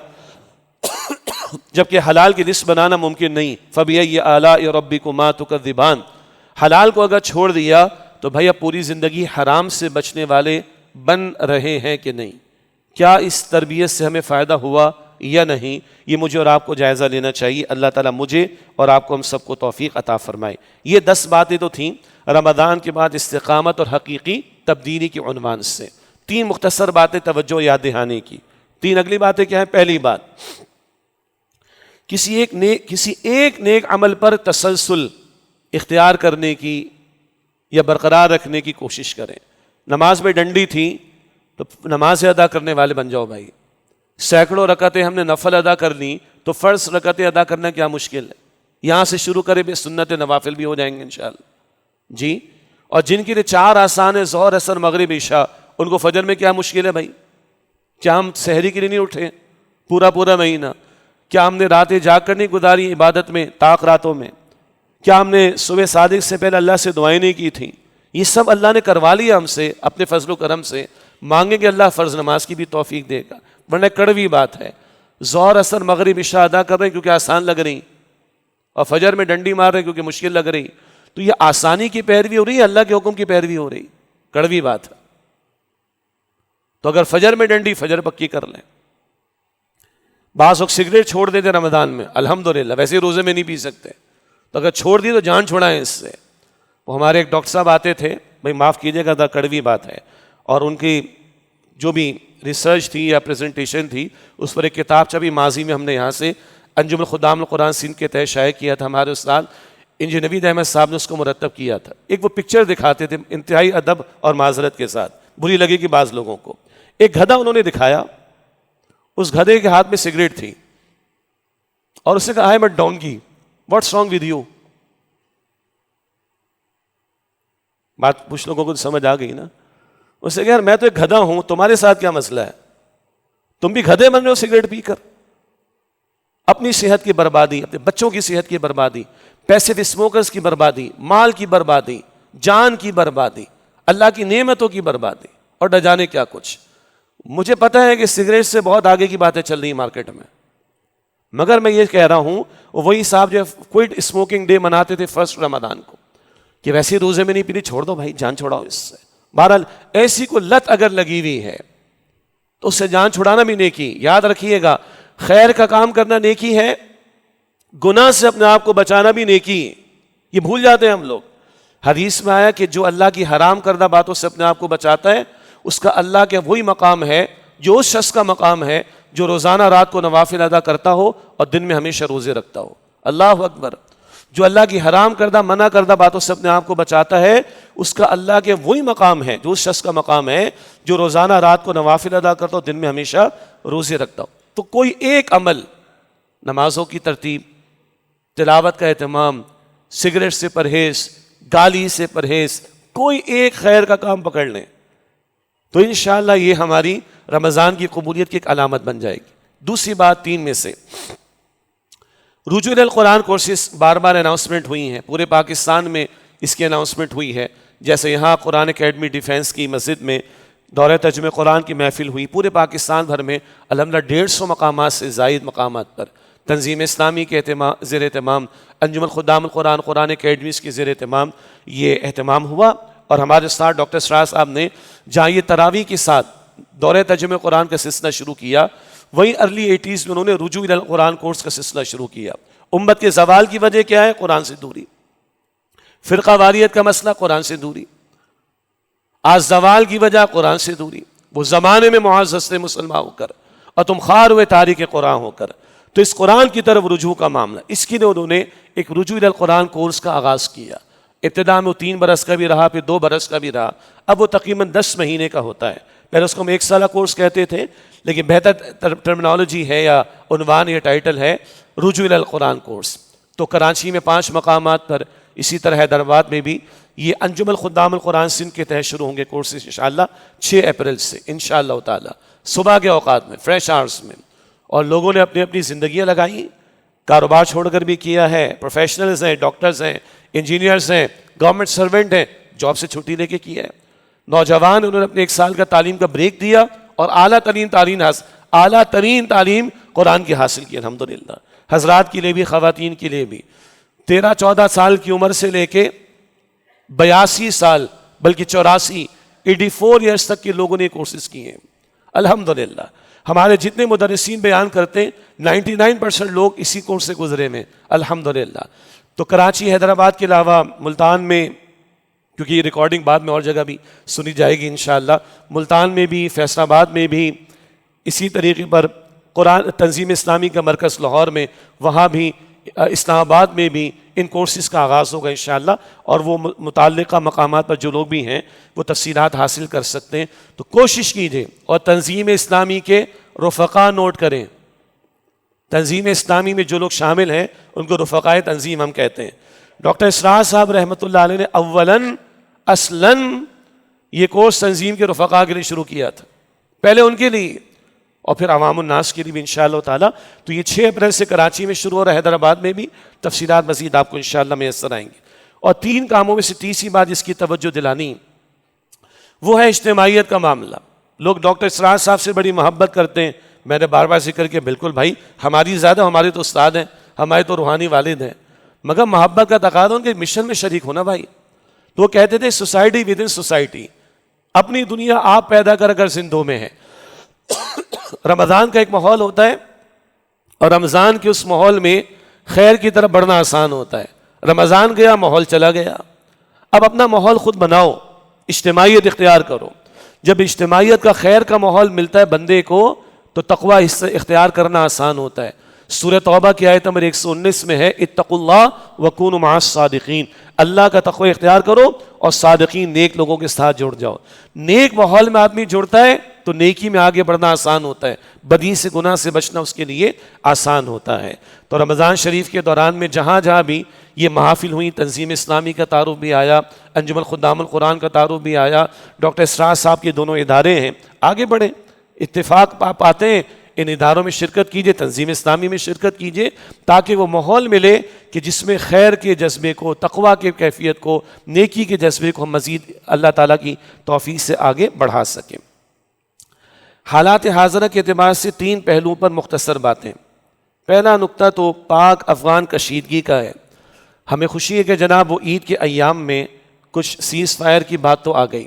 جبکہ حلال کی رزق بنانا ممکن نہیں. فَبِأَيِّ آلَاءِ رَبِّكُمَا تُكَذِّبَانِ, حلال کو اگر چھوڑ دیا تو بھائی اب پوری زندگی حرام سے بچنے والے بن رہے ہیں کہ نہیں. کیا اس تربیت سے ہمیں فائدہ ہوا یا نہیں, یہ مجھے اور آپ کو جائزہ لینا چاہیے. اللہ تعالیٰ مجھے اور آپ کو ہم سب کو توفیق عطا فرمائے. یہ 10 باتیں تو تھیں رمضان کے بعد استقامت اور حقیقی تبدیلی کے عنوان سے. 3 مختصر باتیں توجہ یاد دہانے کی. 3 اگلی باتیں کیا ہیں؟ پہلی بات, کسی ایک نیک عمل پر تسلسل اختیار کرنے کی یا برقرار رکھنے کی کوشش کریں. نماز میں ڈنڈی تھی تو نماز ادا کرنے والے بن جاؤ بھائی. سینکڑوں رکعتیں ہم نے نفل ادا کر لی تو فرض رکعتیں ادا کرنا کیا مشکل ہے. یہاں سے شروع کرے بھی سنت نوافل بھی ہو جائیں گے انشاءاللہ جی. اور جن کے لیے 4 آسان ہے, ظہر عصر مغرب عشاء, ان کو فجر میں کیا مشکل ہے بھائی؟ کیا ہم سحری کے لیے نہیں اٹھے پورا مہینہ؟ کیا ہم نے راتیں جاگ کر نہیں گزاری عبادت میں, طاق راتوں میں؟ کیا ہم نے صبح صادق سے پہلے اللہ سے دعائیں نہیں کی تھیں؟ یہ سب اللہ نے کروا لیا ہم سے اپنے فضل و کرم سے. مانگیں گے اللہ فرض نماز کی بھی توفیق دے گا. ورنہ کڑوی بات ہے, ظہر عصر مغرب عشاء ادا کر رہے ہیں کیونکہ آسان لگ رہی, اور فجر میں ڈنڈی مار رہے ہیں کیونکہ مشکل لگ رہی. تو یہ آسانی کی پیروی ہو رہی ہے, اللہ کے حکم کی پیروی ہو رہی؟ کڑوی بات ہے. تو اگر فجر میں ڈنڈی, فجر پکی کر لیں. بعض لوگ سگریٹ چھوڑ دیتے رمضان میں, الحمدللہ, ویسے روزے میں نہیں پی سکتے, تو اگر چھوڑ دی تو جان چھوڑائیں اس سے. وہ ہمارے ایک ڈاکٹر صاحب آتے تھے, بھائی معاف کیجیے گا کڑوی بات ہے, اور ان کی جو بھی ریسرچ تھی یا پریزنٹیشن تھی اس پر ایک کتابچہ بھی ماضی میں ہم نے یہاں سے انجمن خدام القرآن سندھ کے تحت شائع کیا تھا. ہمارے استاد انجینئر نوید احمد صاحب نے اس کو مرتب کیا تھا. ایک وہ پکچر دکھاتے تھے انتہائی ادب اور معذرت کے ساتھ, بری لگے گی بعض لوگوں کو. ایک گدھا انہوں نے دکھایا, اس گدھے کے ہاتھ میں سگریٹ تھی, اور اس نے کہا, I am a donkey, what's wrong with you. بات کچھ لوگوں کو سمجھ آ گئی نا. اس نے کہا, یار میں تو ایک گدھا ہوں, تمہارے ساتھ کیا مسئلہ ہے؟ تم بھی گدھے بن رہے ہو سگریٹ پی کر. اپنی صحت کی بربادی, اپنے بچوں کی صحت کی بربادی, پیسے اسموکرز کی بربادی, مال کی بربادی, جان کی بربادی, اللہ کی نعمتوں کی بربادی, اور نہ جانے کیا کچھ. مجھے پتا ہے کہ سگریٹ سے بہت آگے کی باتیں چل رہی ہیں مارکیٹ میں, مگر میں یہ کہہ رہا ہوں وہی صاحب جو کوئٹ اسموکنگ ڈے مناتے تھے 1 رمضان کو, کہ ویسے روزے میں نہیں پینی, چھوڑ دو بھائی, جان چھوڑاؤ اس سے. بہرحال ایسی کو لت اگر لگی ہوئی ہے تو اس سے جان چھڑانا بھی نیکی. یاد رکھیے گا, خیر کا کام کرنا نیکی ہے, گناہ سے اپنے آپ کو بچانا بھی نیکی ہے. یہ بھول جاتے ہیں ہم لوگ. حدیث میں آیا کہ جو اللہ کی حرام کردہ باتوں سے اپنے آپ کو بچاتا ہے, اس کا اللہ کے وہی مقام ہے جو اس شخص کا مقام ہے جو روزانہ رات کو نوافل ادا کرتا ہو اور دن میں ہمیشہ روزے رکھتا ہو. اللہ اکبر. جو اللہ کی حرام کردہ منع کردہ باتوں سے اپنے آپ کو بچاتا ہے, اس کا اللہ کے وہی مقام ہے جو اس شخص کا مقام ہے جو روزانہ رات کو نوافل ادا کرتا ہو, دن میں ہمیشہ روزے رکھتا ہو. تو کوئی ایک عمل, نمازوں کی ترتیب, تلاوت کا اہتمام, سگریٹ سے پرہیز, گالی سے پرہیز, کوئی ایک خیر کا کام پکڑ لیں تو انشاءاللہ یہ ہماری رمضان کی قبولیت کی ایک علامت بن جائے گی. دوسری بات 3 میں سے, رجوع القرآن کورسز بار بار اناؤنسمنٹ ہوئی ہیں, پورے پاکستان میں اس کی اناؤنسمنٹ ہوئی ہے. جیسے یہاں قرآن اکیڈمی ڈیفینس کی مسجد میں دورہ ترجمہ قرآن کی محفل ہوئی، پورے پاکستان بھر میں الحمدللہ 150 مقامات سے زائد مقامات پر تنظیم اسلامی کے زیر اہتمام، انجمن خدام القرآن قرآن اکیڈمیز کے زیر اہتمام یہ اہتمام ہوا، اور ہمارے استاد ڈاکٹر اسرار صاحب نے جہاں یہ تراویح کے ساتھ دورہ ترجمہ قرآن کا سلسلہ شروع کیا، وہیں ارلی 80s میں انہوں نے رجوع الی القرآن کورس کا سلسلہ شروع کیا۔ امت کے زوال کی وجہ کیا ہے؟ قرآن سے دوری، فرقہ واریت کا مسئلہ قرآن سے دوری، آج زوال کی وجہ قرآن سے دوری، وہ زمانے میں معزز تھے مسلمان ہو کر اور تم خوار ہوئے تاریخ قرآن ہو کر، تو اس قرآن کی طرف رجوع کا معاملہ، اس کے لیے انہوں نے ایک رجوع الی القرآن کورس کا آغاز کیا۔ ابتدا میں وہ 3 برس کا بھی رہا، پھر 2 برس کا بھی رہا، اب وہ تقریباً 10 مہینے کا ہوتا ہے۔ پہلے اس کو ہم 1 سالہ کورس کہتے تھے، لیکن بہتر ٹرمنالوجی ہے یا عنوان یا ٹائٹل ہے رجوع الی القرآن کورس۔ تو کراچی میں 5 مقامات پر، اسی طرح حیدرآباد میں بھی یہ انجمن خدام القرآن سندھ کے تحت شروع ہوں گے کورسز انشاءاللہ 6 اپریل سے انشاءاللہ تعالی، صبح کے اوقات میں، فریش آورز میں، اور لوگوں نے اپنی اپنی زندگیاں لگائیں، کاروبار چھوڑ کر بھی کیا ہے، پروفیشنلز ہیں، ڈاکٹرز ہیں، انجینئرز ہیں، گورنمنٹ سرونٹ ہیں، جاب سے چھٹی لے کے کیا ہے، نوجوان انہوں نے اپنے 1 سال کا تعلیم کا بریک دیا اور اعلیٰ ترین تعلیم قرآن کی حاصل کی الحمدللہ، حضرات کے لیے بھی خواتین کے لیے بھی۔ 13-14 سال کی عمر سے لے کے 82 سال بلکہ 84 84 ایئرس تک کے لوگوں نے کورسز کیے ہیں الحمدللہ۔ ہمارے جتنے مدرسین بیان کرتے ہیں 99% لوگ اسی کورس سے گزرے میں الحمدللہ۔ تو کراچی، حیدرآباد کے علاوہ ملتان میں، کیونکہ یہ ریکارڈنگ بعد میں اور جگہ بھی سنی جائے گی انشاءاللہ، ملتان میں بھی، فیصل آباد میں بھی، اسی طریقے پر قرآن تنظیم اسلامی کا مرکز لاہور میں، وہاں بھی، اسلام آباد میں بھی ان کورسز کا آغاز ہوگا انشاءاللہ، اور وہ متعلقہ مقامات پر جو لوگ بھی ہیں وہ تفصیلات حاصل کر سکتے ہیں۔ تو کوشش کیجئے اور تنظیم اسلامی کے رفقا نوٹ کریں، تنظیم اسلامی میں جو لوگ شامل ہیں ان کو رفقائے تنظیم ہم کہتے ہیں۔ ڈاکٹر اسرار صاحب رحمۃ اللہ علیہ نے اولاً اصلاً یہ کورس تنظیم کے رفقا کے لیے شروع کیا تھا، پہلے ان کے لیے اور پھر عوام الناس کے لیے بھی انشاءاللہ تعالی۔ تو یہ 6 اپریل سے کراچی میں شروع ہو رہا ہے، حیدرآباد میں بھی، تفصیلات مزید آپ کو انشاءاللہ میسر آئیں گے۔ اور 3 کاموں میں سے تیسری بات جس کی توجہ دلانی وہ ہے اجتماعیت کا معاملہ۔ لوگ ڈاکٹر اسرار صاحب سے بڑی محبت کرتے ہیں، میں نے بار بار ذکر کیا، بالکل بھائی، ہماری زیادہ، ہمارے تو استاد ہیں، ہمارے تو روحانی والد ہیں، مگر محبت کا تقاضا ان کے مشن میں شریک ہونا بھائی۔ تو وہ کہتے تھے سوسائٹی ود ان سوسائٹی، اپنی دنیا آپ پیدا کر اگر زندوں میں ہے۔ رمضان کا ایک ماحول ہوتا ہے اور رمضان کے اس ماحول میں خیر کی طرف بڑھنا آسان ہوتا ہے۔ رمضان گیا، ماحول چلا گیا، اب اپنا ماحول خود بناؤ، اجتماعیت اختیار کرو۔ جب اجتماعیت کا، خیر کا ماحول ملتا ہے بندے کو تو تقوی اختیار کرنا آسان ہوتا ہے۔ سورہ توبہ کی آیت نمبر 119 میں ہے اتقوا اللہ وکونوا مع الصادقین، اللہ کا تقوی اختیار کرو اور صادقین نیک لوگوں کے ساتھ جڑ جاؤ۔ نیک ماحول میں آدمی جڑتا ہے تو نیکی میں آگے بڑھنا آسان ہوتا ہے، بدی سے، گناہ سے بچنا اس کے لیے آسان ہوتا ہے۔ تو رمضان شریف کے دوران میں جہاں جہاں بھی یہ محافل ہوئی، تنظیم اسلامی کا تعارف بھی آیا، انجمن خدام القرآن کا تعارف بھی آیا، ڈاکٹر اسرار صاحب کے دونوں ادارے ہیں، آگے بڑھیں، اتفاق پاتے ہیں، ان اداروں میں شرکت کیجئے، تنظیم اسلامی میں شرکت کیجئے، تاکہ وہ ماحول ملے کہ جس میں خیر کے جذبے کو، تقوی کے کیفیت کو، نیکی کے جذبے کو ہم مزید اللہ تعالیٰ کی توفیق سے آگے بڑھا سکیں۔ حالات حاضرہ کے اعتبار سے 3 پہلوؤں پر مختصر باتیں۔ پہلا نقطہ تو پاک افغان کشیدگی کا ہے۔ ہمیں خوشی ہے کہ جناب وہ عید کے ایام میں کچھ سیز فائر کی بات تو آ گئی،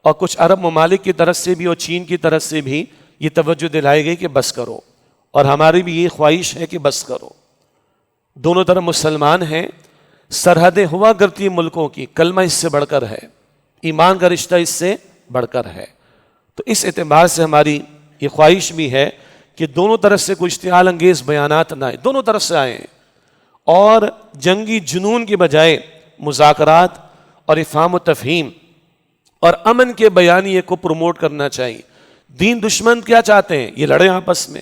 اور کچھ عرب ممالک کی طرف سے بھی اور چین کی طرف سے بھی یہ توجہ دلائی گئی کہ بس کرو، اور ہماری بھی یہ خواہش ہے کہ بس کرو۔ دونوں طرف مسلمان ہیں، سرحدیں ہوا کرتی ملکوں کی، کلمہ اس سے بڑھ کر ہے، ایمان کا رشتہ اس سے بڑھ کر ہے۔ تو اس اعتبار سے ہماری یہ خواہش بھی ہے کہ دونوں طرف سے کوئی اشتعال انگیز بیانات نہ آئے، دونوں طرف سے آئیں، اور جنگی جنون کے بجائے مذاکرات اور افہام و تفہیم اور امن کے بیانیے کو پروموٹ کرنا چاہیے۔ دین دشمن کیا چاہتے ہیں؟ یہ لڑیں آپس میں،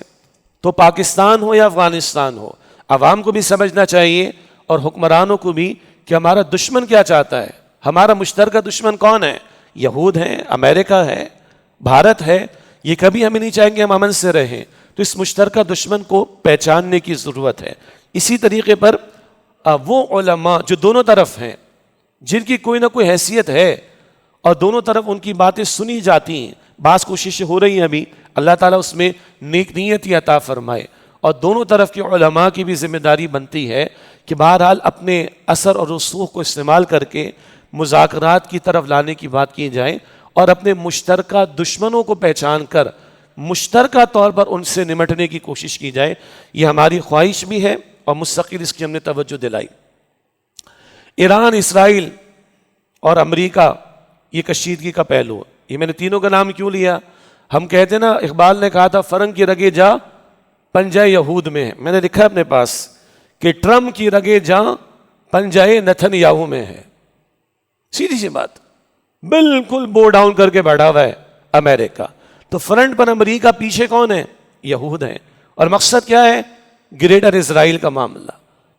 تو پاکستان ہو یا افغانستان ہو، عوام کو بھی سمجھنا چاہیے اور حکمرانوں کو بھی کہ ہمارا دشمن کیا چاہتا ہے، ہمارا مشترکہ دشمن کون ہے؟ یہود ہیں، امریکہ ہے، بھارت ہے، یہ کبھی ہمیں نہیں چاہیں گے ہم امن سے رہیں، تو اس مشترکہ دشمن کو پہچاننے کی ضرورت ہے۔ اسی طریقے پر وہ علماء جو دونوں طرف ہیں، جن کی کوئی نہ کوئی حیثیت ہے، اور دونوں طرف ان کی باتیں سنی جاتی ہیں. بعض کوششیں ہو رہی ہیں ابھی, اللہ تعالیٰ اس میں نیک نیتی عطا فرمائے. اور دونوں طرف کے علماء کی بھی ذمہ داری بنتی ہے کہ بہرحال اپنے اثر اور رسوخ کو استعمال کر کے مذاکرات کی طرف لانے کی بات کی جائے, اور اپنے مشترکہ دشمنوں کو پہچان کر مشترکہ طور پر ان سے نمٹنے کی کوشش کی جائے. یہ ہماری خواہش بھی ہے اور مستقل اس کی ہم نے توجہ دلائی. ایران, اسرائیل اور امریکہ یہ کشیدگی کا پہلو ہے. یہ میں نے تینوں کا نام کیوں لیا؟ ہم کہتے ہیں نا, اقبال نے کہا تھا فرنگ کی رگے جاں پنجہ یہود میں ہے. میں نے لکھا ہے اپنے پاس کہ ٹرمپ کی رگے جاں پنجہ نتن یاہو میں ہے. سیدھی سی بات, بالکل بو ڈاؤن کر کے بیٹھا ہوا ہے امریکہ. تو فرنٹ پر امریکہ, پیچھے کون ہے؟ یہود ہیں. اور مقصد کیا ہے؟ گریٹر اسرائیل کا معاملہ.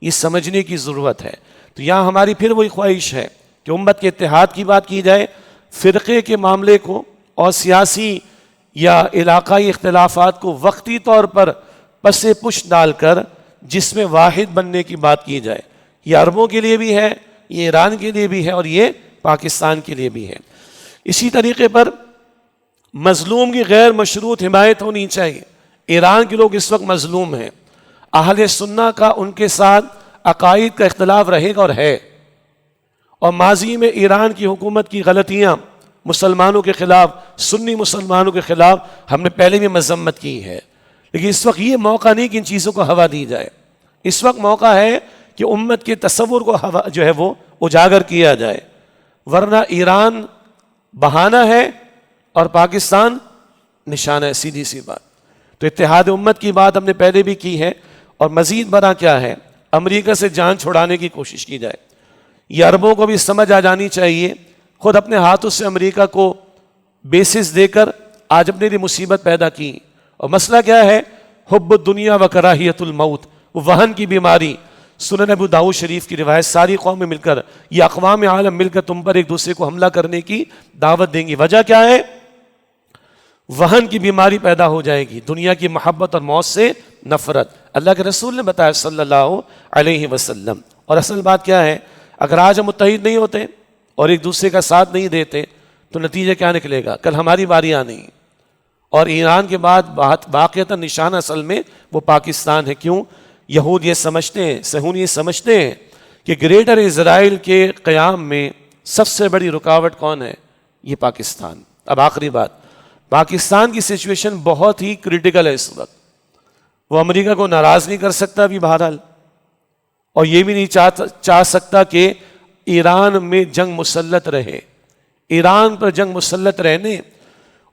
یہ سمجھنے کی ضرورت ہے. تو یہاں ہماری پھر وہی خواہش ہے کہ امت کے اتحاد کی بات کی جائے, فرقے کے معاملے کو اور سیاسی یا علاقائی اختلافات کو وقتی طور پر پس پش ڈال کر جس میں واحد بننے کی بات کی جائے. یہ عربوں کے لیے بھی ہے, یہ ایران کے لیے بھی ہے, اور یہ پاکستان کے لیے بھی ہے. اسی طریقے پر مظلوم کی غیر مشروط حمایت ہونی چاہیے. ایران کے لوگ اس وقت مظلوم ہیں. اہل سنہ کا ان کے ساتھ عقائد کا اختلاف رہے گا اور ہے, اور ماضی میں ایران کی حکومت کی غلطیاں مسلمانوں کے خلاف, سنی مسلمانوں کے خلاف ہم نے پہلے بھی مذمت کی ہے. لیکن اس وقت یہ موقع نہیں کہ ان چیزوں کو ہوا دی جائے. اس وقت موقع ہے کہ امت کے تصور کو جو ہے وہ اجاگر کیا جائے, ورنہ ایران بہانہ ہے اور پاکستان نشانہ ہے. سیدھی سی بات. تو اتحاد امت کی بات ہم نے پہلے بھی کی ہے, اور مزید بڑا کیا ہے, امریکہ سے جان چھڑانے کی کوشش کی جائے. یہ عربوں کو بھی سمجھ آ جانی چاہیے, خود اپنے ہاتھوں سے امریکہ کو بیسس دے کر آج اپنے لیے مصیبت پیدا کی. اور مسئلہ کیا ہے؟ حب الدنیا و کراہیت الموت, وہن کی بیماری. سنن ابو داؤد شریف کی روایت, ساری قومیں مل کر, یہ اقوام عالم مل کر تم پر ایک دوسرے کو حملہ کرنے کی دعوت دیں گی. وجہ کیا ہے؟ وہن کی بیماری پیدا ہو جائے گی, دنیا کی محبت اور موت سے نفرت. اللہ کے رسول نے بتایا صلی اللہ علیہ وسلم. اور اصل بات کیا ہے, اگر آج ہم متحد نہیں ہوتے اور ایک دوسرے کا ساتھ نہیں دیتے تو نتیجہ کیا نکلے گا؟ کل ہماری باری آنی. اور ایران کے بعد واقعتاً نشانہ اصل میں وہ پاکستان ہے. کیوں؟ یہود یہ سمجھتے ہیں, صہیون یہ سمجھتے ہیں کہ گریٹر اسرائیل کے قیام میں سب سے بڑی رکاوٹ کون ہے؟ یہ پاکستان. اب آخری بات, پاکستان کی سچویشن بہت ہی کریٹیکل ہے اس وقت. وہ امریکہ کو ناراض نہیں کر سکتا ابھی بہرحال, اور یہ بھی نہیں چاہ سکتا کہ ایران میں جنگ مسلط رہے. ایران پر جنگ مسلط رہنے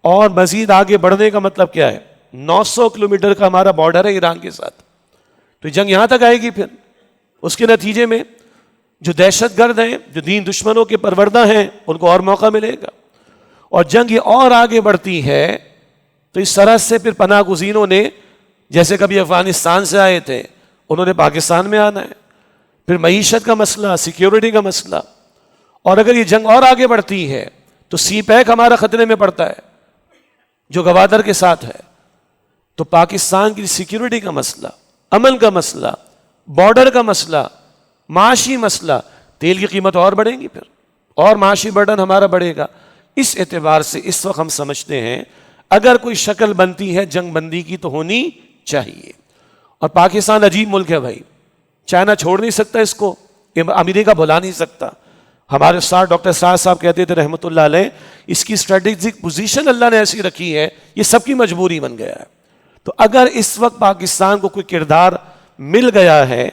اور مزید آگے بڑھنے کا مطلب کیا ہے؟ 900 کلومیٹر کا ہمارا بارڈر ہے ایران کے ساتھ. تو جنگ یہاں تک آئے گی. پھر اس کے نتیجے میں جو دہشت گرد ہیں, جو دین دشمنوں کے پروردہ ہیں, ان کو اور موقع ملے گا. اور جنگ یہ اور آگے بڑھتی ہے تو اس طرح سے پھر پناہ گزینوں نے, جیسے کبھی افغانستان سے آئے تھے, انہوں نے پاکستان میں آنا ہے. پھر معیشت کا مسئلہ, سیکیورٹی کا مسئلہ. اور اگر یہ جنگ اور آگے بڑھتی ہے تو سی پیک ہمارا خطرے میں پڑتا ہے جو گوادر کے ساتھ ہے. تو پاکستان کی سیکیورٹی کا مسئلہ, امن کا مسئلہ, بارڈر کا مسئلہ, معاشی مسئلہ, تیل کی قیمت اور بڑھیں گی پھر, اور معاشی برڈن ہمارا بڑھے گا. اس اعتبار سے اس وقت ہم سمجھتے ہیں اگر کوئی شکل بنتی ہے جنگ بندی کی تو ہونی چاہیے. اور پاکستان عجیب ملک ہے بھائی, چائنا چھوڑ نہیں سکتا اس کو, امریکہ بھلا نہیں سکتا. ہمارے استاد ڈاکٹر سعد صاحب کہتے تھے رحمۃ اللہ علیہ, اس کی اسٹریٹجک پوزیشن اللہ نے ایسی رکھی ہے, یہ سب کی مجبوری بن گیا ہے. تو اگر اس وقت پاکستان کو کوئی کردار مل گیا ہے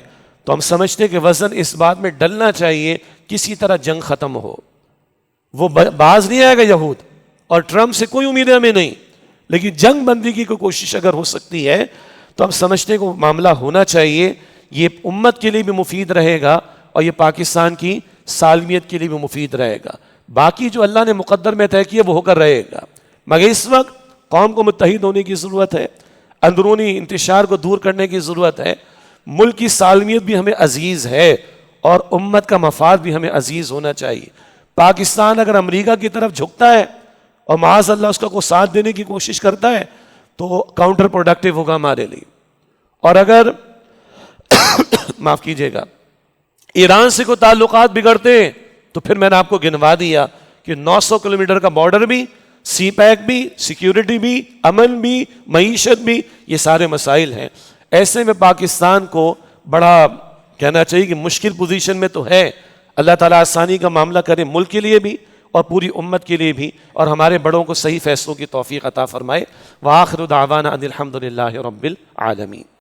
تو ہم سمجھتے ہیں کہ وزن اس بات میں ڈلنا چاہیے کسی طرح جنگ ختم ہو. وہ باز نہیں آئے گا یہود, اور ٹرمپ سے کوئی امید ہمیں نہیں, لیکن جنگ بندی کی کوئی کوشش اگر ہو سکتی ہے تو ہم سمجھتے ہیں کہ وہ معاملہ ہونا چاہیے. یہ امت کے لیے بھی مفید رہے گا اور یہ پاکستان کی سالمیت کے لیے بھی مفید رہے گا. باقی جو اللہ نے مقدر میں طے کیا وہ ہو کر رہے گا, مگر اس وقت قوم کو متحد ہونے کی ضرورت ہے, اندرونی انتشار کو دور کرنے کی ضرورت ہے. ملک کی سالمیت بھی ہمیں عزیز ہے اور امت کا مفاد بھی ہمیں عزیز ہونا چاہیے. پاکستان اگر امریکہ کی طرف جھکتا ہے اور معاذ اللہ اس کا کو ساتھ دینے کی کوشش کرتا ہے تو کاؤنٹر پروڈکٹیو ہوگا ہمارے لیے. اور اگر معاف کیجیے گا ایران سے کوئی تعلقات بگڑتے ہیں تو پھر میں نے آپ کو گنوا دیا کہ 900 کلومیٹر کا بارڈر بھی، سی پیک بھی، سیکیورٹی بھی، امن بھی، معیشت بھی، یہ سارے مسائل ہیں۔ ایسے میں پاکستان کو بڑا کہنا چاہیے کہ مشکل پوزیشن میں تو ہے۔ اللہ تعالیٰ آسانی کا معاملہ کرے ملک کے لیے بھی اور پوری امت کے لیے بھی، اور ہمارے بڑوں کو صحیح فیصلوں کی توفیق عطا فرمائے۔ وآخر دعوانا ان الحمد للہ رب العالمین۔